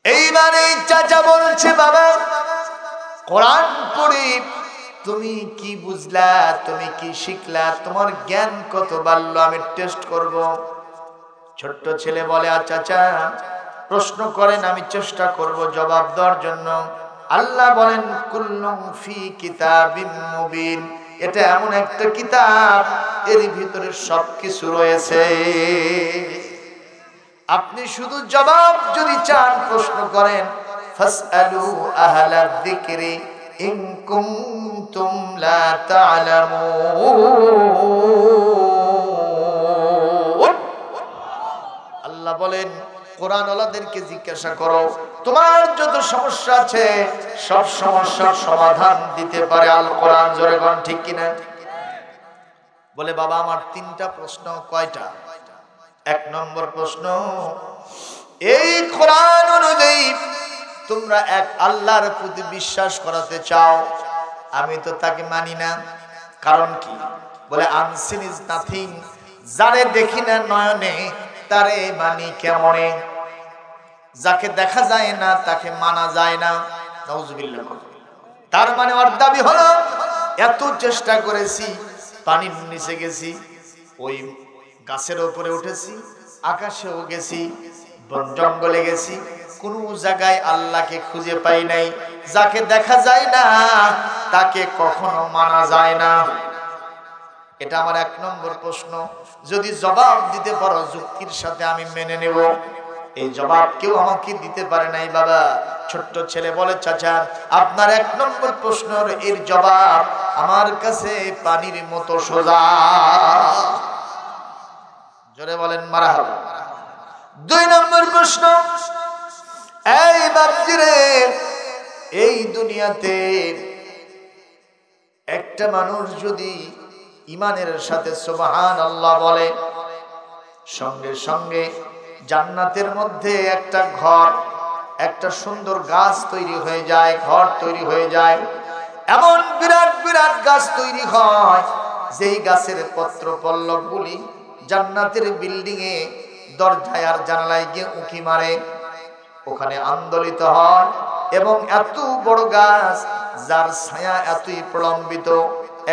Speaker 1: এইবারে চাচা বলছে বাবা কোরআন পড়ে তুমি কি বুঝলা, তুমি কি শিখলা, তোমার জ্ঞান কত বাড়লো আমি টেস্ট করব। ছোট্ট ছেলে বলে চাচা প্রশ্ন করেন, আমি চেষ্টা করব জবাব দেওয়ার জন্য। আল্লাহ বলেন কুল্লুম ফি কিতাবিম মুবিন, এটা এমন একটা কিতাব এর ভিতরে সবকিছু রয়েছে। আপনি শুধু জবাব যদি চান, প্রশ্ন করেন ফাসআলু আহলায যিকরি ইন কুনতুম লা তা'লামুন। আল্লাহ বলেন কোরআন ওয়ালাদেরকে জিজ্ঞাসা করো, তোমার যত সমস্যা আছে সব সমস্যার সমাধান দিতে পারে আল কোরআন। জোরে কোন ঠিক কিনা? বলে বাবা আমার তিনটা প্রশ্ন। কয়টা? এক নম্বর প্রশ্ন, এই কোরআন অনুযায়ী তোমরা এক আল্লাহর প্রতি বিশ্বাস করাতে চাও, আমি তো তাকে মানি না। কারণ কি? বলে আনসিন ইজ নাথিং, যারে দেখি না নয়নে তারে মানি কেমনে? যাকে দেখা যায় না তাকে মানা যায় না। নাউজুবিল্লাহ। তার মানে ওর দাবি হলো এত চেষ্টা করেছি, পানির নিচে গেছি, ওই গাছের উপরে উঠেছি, আকাশেও গেছি, বন জঙ্গলে গেছি, কোনো জায়গায় আল্লাহকে খুঁজে পাই নাই। যাকে দেখা যায় না তাকে কখনো মানা যায় না। এটা আমার এক নম্বর প্রশ্ন। যদি জবাব দিতে পারো যুক্তির সাথে আমি মেনে নেব। এই জবাব কেউ আমাকে দিতে পারে নাই বাবা। ছোট্ট ছেলে বলে চাচা আপনার এক নম্বর প্রশ্নের এর জবাব আমার কাছে পানির মতো সোজা। জোরে বলেন মারহাবা। দুই নম্বর প্রশ্ন, এই বাপজিরে এই দুনিয়াতে একটা মানুষ যদি ইমানের সাথে সুবহানাল্লাহ বলে, সঙ্গে সঙ্গে জান্নাতের মধ্যে একটা ঘর, একটা সুন্দর গাছ তৈরি হয়ে যায়, ঘর তৈরি হয়ে যায়। এমন বিরাট বিরাট গাছ তৈরি হয় যেই গাছের পত্র পল্লবগুলি জান্নাতের বিল্ডিং এ দরজায় আর জানালায় গিয়ে উঁকি মারে, ওখানে আন্দোলিত হয়। এবং এত বড় গাছ যার ছায়া এতই প্রলম্বিত,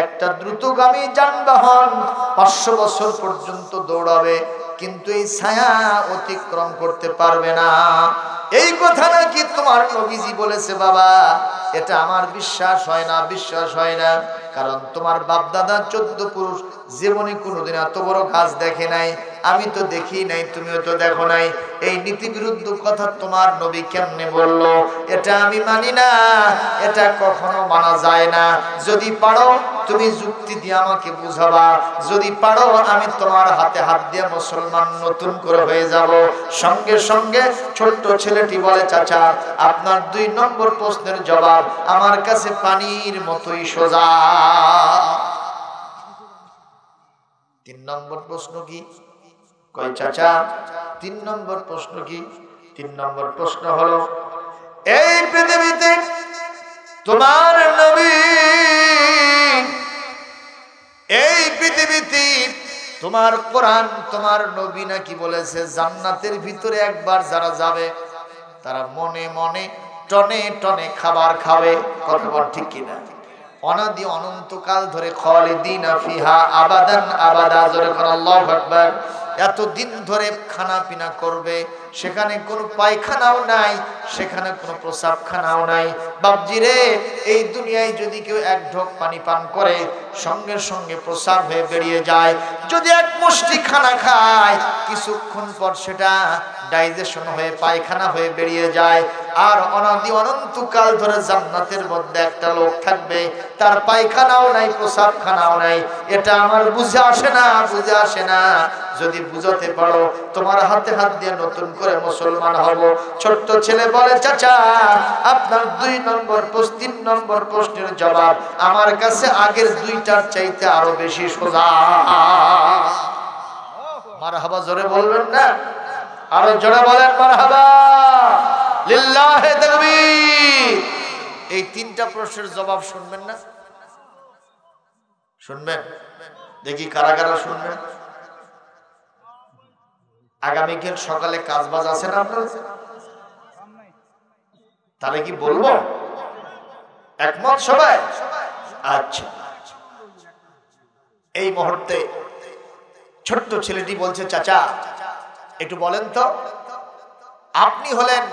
Speaker 1: একটা দ্রুতগামী যানবাহন 500 বছর পর্যন্ত দৌড়াবে কিন্তু এই ছায়া অতিক্রম করতে পারবে না। এই কথা নাকি তোমার নবীজি বলেছে বাবা। এটা আমার বিশ্বাস হয় না, বিশ্বাস হয় না। কারণ তোমার বাপ দাদা 14 পুরুষ জীবনে কোনোদিন এত বড় গাছ দেখে নাই, আমি তো দেখি নাই, তুমিও তো দেখো নাই। এই নীতি বিরুদ্ধ কথা তোমার নবী কেমনে বললো? এটা আমি মানি না, এটা কখনো মানা যায় না। যদি পারো তুমি যুক্তি দিয়ে আমাকে বুঝাবা, যদি পারো আমি তোমার হাতে হাত দিয়ে মুসলমান নতুন করে হয়ে যাব। সঙ্গে সঙ্গে ছোট্ট ছেলেটি বলে চাচা আপনার 2 নম্বর প্রশ্নের জবাব আমার কাছে পানির মতোই সোজা। 3 নম্বর প্রশ্ন কি? কয় চাচা 3 নম্বর প্রশ্ন কি? 3 নম্বর প্রশ্ন হলো, এই পৃথিবীতে তোমার নবী, এই পৃথিবীতে তোমার কোরআন, তোমার নবী নাকি বলেছে জান্নাতের ভিতরে একবার যারা যাবে তারা মনে মনে টনে টনে খাবার খাবে। কথা বল ঠিক কিনা? অনাদি অনন্তকাল ধরে খালিদিনা ফিহা আবাদান আবাদা, জোরে বল আল্লাহু আকবার। এতদিন ধরে খানা পিনা করবে, সেখানে কোনো পায়খানাও নাই, সেখানে কোনো প্রসাবখানাও নাই। বাপজি রে, এই দুনিয়ায় যদি কেউ এক ঢোক পানি পান করে সঙ্গে সঙ্গে প্রসাব হয়ে বেরিয়ে যায়। যদি এক মুষ্টি খানা খায় কিছুক্ষণ পর সেটা ডাইজেশন হয়ে পায়খানা হয়ে বেরিয়ে যায়। আর অনাদি অনন্তকাল ধরে জান্নাতের মধ্যে একটা লোক থাকবে, তার পায়খানাও নাই, প্রসাবখানাও নাই। এটা আমার বুঝে আসে না, বুঝে আসে না। যদি বুঝাতে পারো তোমার হাতে হাত দিয়ে নতুন করে মুসলমান হব। ছোট্ট ছেলে বলে, চাচা আপনার 2 নম্বর প্রশ্ন, 3 নম্বর প্রশ্নের জবাব আমার কাছে আগের 2টার চাইতে আরো বেশি সোজা। মারহাবা জোরে বলবেন না? আরো জোরে বলেন মারহাবা, লিল্লাহি তাকবীর। এই 3টা প্রশ্নের জবাব শুনবেন না? শুনবেন? দেখি কারা কারা শুনবেন। আগামীকাল সকালে কাজবাজ আছে না আপনার? তাহলে কি বলবো? একমত সবাই? আচ্ছা, এই মুহূর্তে ছোট্ট ছেলেটি বলছে, চাচা একটু বলেন তো, আপনি হলেন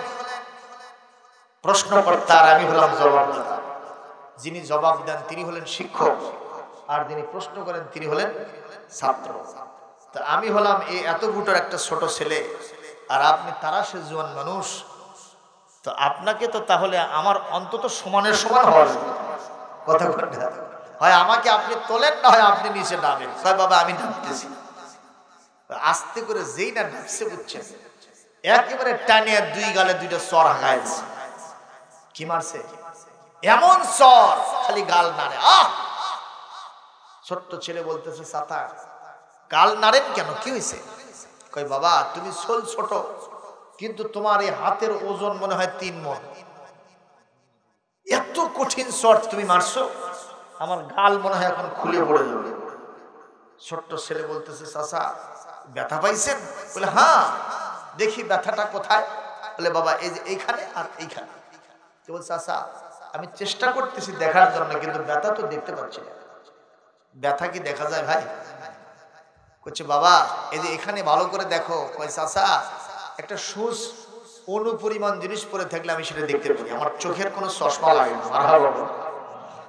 Speaker 1: প্রশ্নকর্তা আর আমি হলাম জবাবদাতা। যিনি জবাব দেন তিনি হলেন শিক্ষক, আর যিনি প্রশ্ন করেন তিনি হলেন ছাত্র। তা আমি হলাম এই এত ফুটের একটা ছোট ছেলে, আর আপনি তারাশে জোয়ান মানুষ। তো আপনাকে তো তাহলে আমার অন্তত সমানের সমান হওয়ার কথা বলেন। হয় আমাকে আপনি তোলেন, না হয় আপনি নিচে নামেন। কয় বাবা আমি নামতেছি। আস্তে করে যেই না নামছে বুঝছেন, একেবারে টানিয়ে 2 গালে 2টা চর হাঁকাইছে। কি মারছে? এমন চর, খালি গাল নাড়ে। ছোট্ট ছেলে বলতেছে, চাচা গাল নাড়েন কেন, কি হয়েছে? কই বাবা তুমি ছোট, কিন্তু তোমার এই হাতের ওজন মনে হয় 3 মণ। এত কঠিন চর তুমি মারছো, আমার গাল মনে হয় এখন খুলে পড়ে যাবে। ছোট্ট ছেলে বলতেছে, চাচা ব্যথা পাইছেন? বলে হ্যাঁ। দেখি ব্যথাটা কোথায়? বলে বাবা এই যে এইখানে আর এইখানে। বলছে, চাচা আমি চেষ্টা করতেছি দেখার জন্য, কিন্তু ব্যথা তো দেখতে পাচ্ছি না। ব্যথা কি দেখা যায় ভাই? বলছে বাবা এই যে এখানে ভালো করে দেখো। কয় চাচা একটা সুচ অনুপরিমাণ জিনিস পরে থাকলে আমি সেটা দেখতে পারি, আমার চোখের কোনো চশমা লাগে না।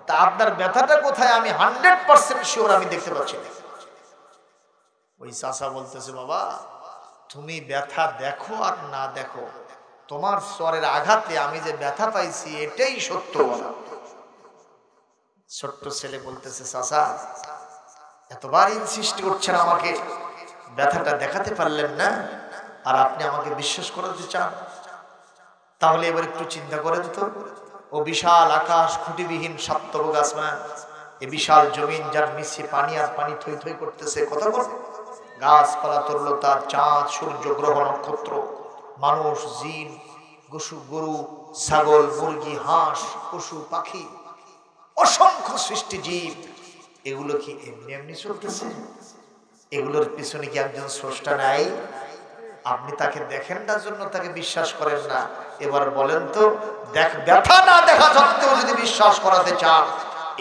Speaker 1: তা আপনার ব্যথাটা কোথায়? আমি 100% শিওর আমি দেখতে পাচ্ছি না। ওই চাচা বলতেছে, বাবা তুমি ব্যথা দেখো আর না দেখো, তোমার স্বরের আঘাতে আমি যে ব্যথা পাইছি এটাই সত্য বলা। ছোট্ট ছেলে বলতেছে, চাচা এতবার ইনসিস্ট করছেন আমাকে, ব্যথাটা দেখাতে পারলেন না, আর আপনি আমাকে বিশ্বাস করাতে চান? তাহলে এবার একটু চিন্তা করেন তো, ও বিশাল আকাশ, খুঁটিবিহীন সপ্তভুজ আসমান, এ বিশাল জমিন যার নিচে পানি আর পানি থই থই করতেছে, কথা বল, গাছপালা, তরলতা, চাঁদ, সূর্য, গ্রহ, নক্ষত্র, মানুষ, জিন, গরু, ছাগল, মুরগি, হাঁস, পশু পাখি, অসংখ্য সৃষ্টি জীব, এগুলো কি এমনি এমনি চলতেছে? এগুলোর পিছনে কি একজন স্রষ্টা নাই? আপনি তাকে দেখেন না জন্য তাকে বিশ্বাস করেন না। এবার বলেন তো, ব্যথা না দেখা সত্ত্বেও যদি বিশ্বাস করাতে চান,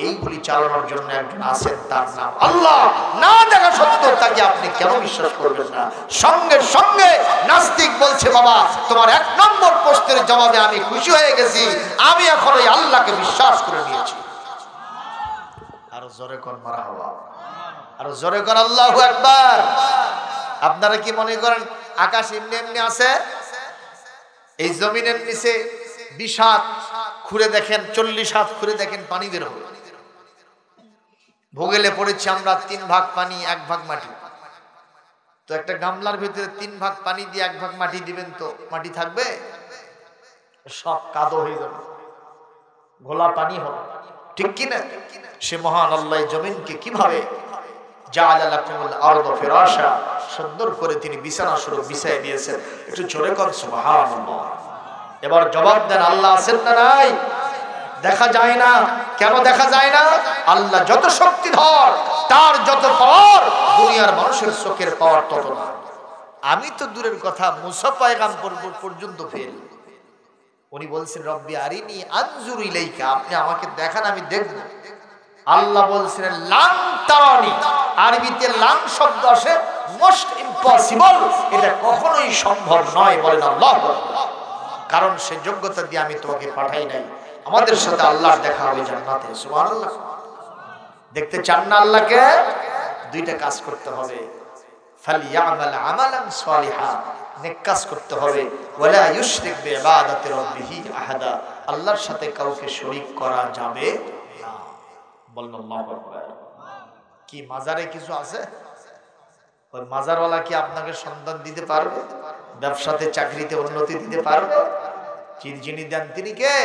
Speaker 1: এইগুলি চালানোর জন্য একজন আছেন, তার নাম আল্লাহ। না দেখা সত্ত্বেও তাকে আপনি কেন বিশ্বাস করবেন না? সঙ্গে সঙ্গে নাস্তিক বলছে, বাবা তোমার 1 নম্বর প্রশ্নের জবাবে আমি খুশি হয়ে গেছি, আমি এখন ওই আল্লাহকে বিশ্বাস করে নিয়েছি। আরো জোরে কোন মারহাবা, আরো জোরে কোন আল্লাহু আকবার। আপনারা কি মনে করেন আকাশ এমনি এমনি আছে? এই জমিনের নিচে 20 হাত খুঁড়ে দেখেন, 40 হাত খুঁড়ে দেখেন, পানি বের হবে। ভূগোলে পড়েছি আমরা 3 ভাগ পানি 1 ভাগ মাটি। তো একটা গামলার ভিতরে 3 ভাগ পানি দিয়ে 1 ভাগ মাটি দিবেন, তো মাটি থাকবে? সব কাদো হয়ে যাবে, ঘোলা পানি হবে, ঠিক কিনা? সে মহান আল্লাহ জমিনকে কিভাবে জাআলা লাকুমুল আরদা ফিরাশা, সুন্দর করে তিনি বিছানা স্বরূপ বিছায় দিয়েছেন। একটু জোরে কর সুবহানাল্লাহ। এবার জবাব দেন, আল্লাহ আছেন না নাই? দেখা যায় না। কেন দেখা যায় না? আল্লাহ যত শক্তিধর, তার যত পাওয়ার, দুনিয়ার মানুষের চোখের পাওয়ার তত না। আমি তো দূরের কথা, মুসা পয়গাম্বর পর্যন্ত ফেল। উনি বলছেন রব্বি আরিনি আনজুর ইলাইকা, আপনি আমাকে দেখান আমি দেখব। আল্লাহ বলছিলেন লান তারানি, আরবিতে লান শব্দ আসে মোস্ট ইম্পসিবল, এটা কখনোই সম্ভব নয়। বলেন আল্লাহ। কারণ সে যোগ্যতা দিয়ে আমি তোমাকে পাঠাই নাই। আমাদের সাথে আল্লাহর দেখা হবে জান্নাতে। সুবহানাল্লাহ। দেখতে চান না আল্লাহকে? দুইটা কাজ করতে হবে, ফালিয়ামাল আমালান সালিহা, নেক কাজ করতে হবে, ওয়ালা ইউশরিক বিইবাদাতি রাব্বিহি আহাদা, আল্লাহর সাথে কাউকে শরীক করা যাবে না। বলেন আল্লাহু আকবার। কি মাজারে কিছু আছে? ওই মাজারওয়ালা কি আপনাকে সন্তান দিতে পারবে? ব্যবসাতে চাকরিতে উন্নতি দিতে পারবে? যিনি দেন তিনি কে?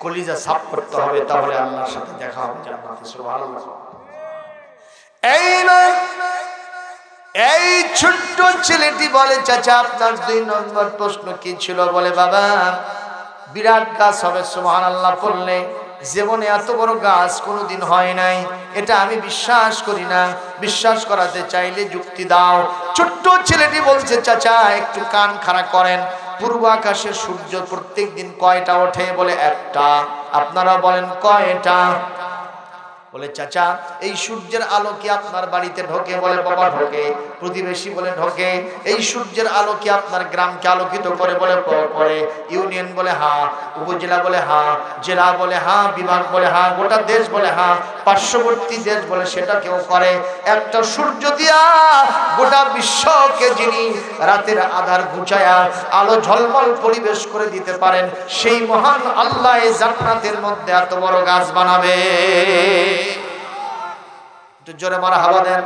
Speaker 1: কলিজা সাফ করতে হবে, তাহলে আল্লাহর সাথে দেখা হবে জান্নাতে। সুবহানাল্লাহ। এই ছোট্ট ছেলেটি বলে, চাচা আপনার 2 নম্বর প্রশ্ন কি ছিল? বলে বাবা বিরাট গাছ হবে সুবহানাল্লাহ পড়লে, জীবনে এত বড় গাছ কোনোদিন হয় নাই, এটা আমি বিশ্বাস করি না। বিশ্বাস করাতে চাইলে যুক্তি দাও। ছোট্ট ছেলেটি বলছে, চাচা একটু কান খাড়া করেন, পূর্ব আকাশে সূর্য প্রত্যেক দিন কয়টা ওঠে? বলে একটা। আপনারা বলেন কয়টা? বলে চাচা এই সূর্যের আলো কি আপনার বাড়িতে ঢোকে? বলে বাবা ঢোকে। প্রতিবেশী বলে ঢোকে। এই সূর্যের আলো কি আপনার গ্রামকে আলোকিত করে? বলে করে। ইউনিয়ন বলে হ্যাঁ, উপজেলা বলে হ্যাঁ, জেলা বলে হ্যাঁ, বিভাগ বলে হ্যাঁ, গোটা দেশ বলে হ্যাঁ, পার্শ্ববর্তী দেশ বলে সেটা কেউ করে। একটা সূর্য দিয়া গোটা বিশ্বকে যিনি রাতের আধার ঘুচায়া আলো ঝলমল পরিবেশ করে দিতে পারেন, সেই মহান আল্লাহ এই জান্নাতের মধ্যে এত বড় গাছ বানাবে। একটু জোরে মারা হাওয়া দেন।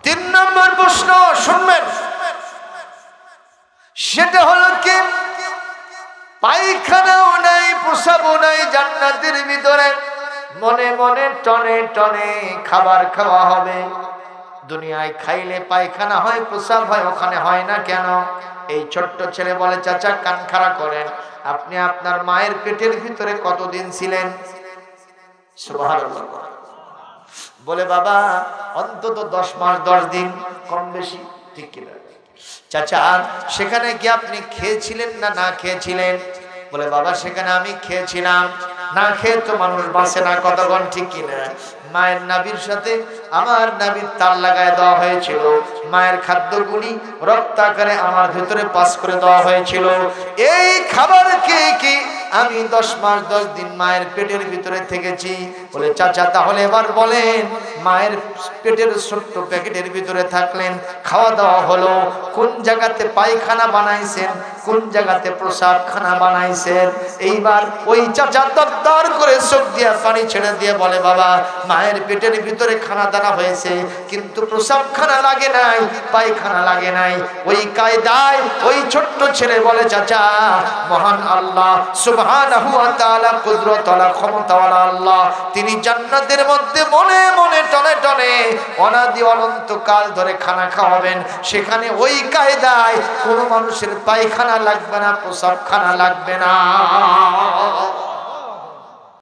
Speaker 1: 3 নম্বর প্রশ্ন শুনবেন, সেটা হলো কি পায়খানাও নাই প্রসাবও নাই জান্নাতের ভিতরে, মনে মনে টনে টনে খাবার খাওয়া হবে। দুনিয়ায় খাইলে পায়খানা হয় প্রসাব হয়, ওখানে হয় না কেন? এই ছোট্ট ছেলে বলে, চাচা কান খাড়া করেন, আপনি আপনার মায়ের পেটের ভিতরে কতদিন ছিলেন? সুবহানাল্লাহ। বলে বাবা অন্তত 10 মাস 10 দিন, কম বেশি, ঠিক কিনা? চাচা সেখানে কি আপনি খেয়েছিলেন না না খেয়েছিলেন? বলে বাবা সেখানে আমি খেয়েছিলাম। না খেয়ে তো মানুষ বাঁচে না, কতক্ষণ, ঠিক কিনা? মায়ের নাভির সাথে আমার নাভির তার লাগায় দেওয়া হয়েছিল, মায়ের খাদ্যগুলি রক্ত আকারে আমার ভিতরে পাস করে দেওয়া হয়েছিল। এই খাবার খেয়ে কি আমি 10 মাস 10 দিন মায়ের পেটের ভিতরে থেকেছি। বলে চাচা তাহলে এবার বলেন, মায়ের পেটের ছোট্ট প্যাকেটের ভিতরে থাকলেন, খাওয়া দাওয়া হলো, কোন জায়গাতে পায়খানা বানাইছেন, কোন জায়গাতে প্রসাবখানা বানাইছেন? এইবার ওই চাচা দরদর করে চোখ দিয়ে পানি ছেড়ে দিয়ে বলে, বাবা মায়ের পেটের ভিতরে খানা দানা হয়েছে, কিন্তু প্রসাবখানা লাগে নাই, পায়খানা লাগে নাই। ওই কায়দায় ওই ছোট্ট ছেলে বলে, চাচা মহান আল্লাহ সুবহানাহু ওয়া তাআলা, কুদরতওয়ালা ক্ষমতাওয়ালা আল্লাহ, তিনি জান্নাতের মধ্যে মনে মনে টনে টনে অনাদি অনন্ত কাল ধরে খানা খাওয়াবেন। সেখানে ওই কায়দায় কোনো মানুষের পায়খানা লাগবে না, প্রসাবখানা লাগবে না।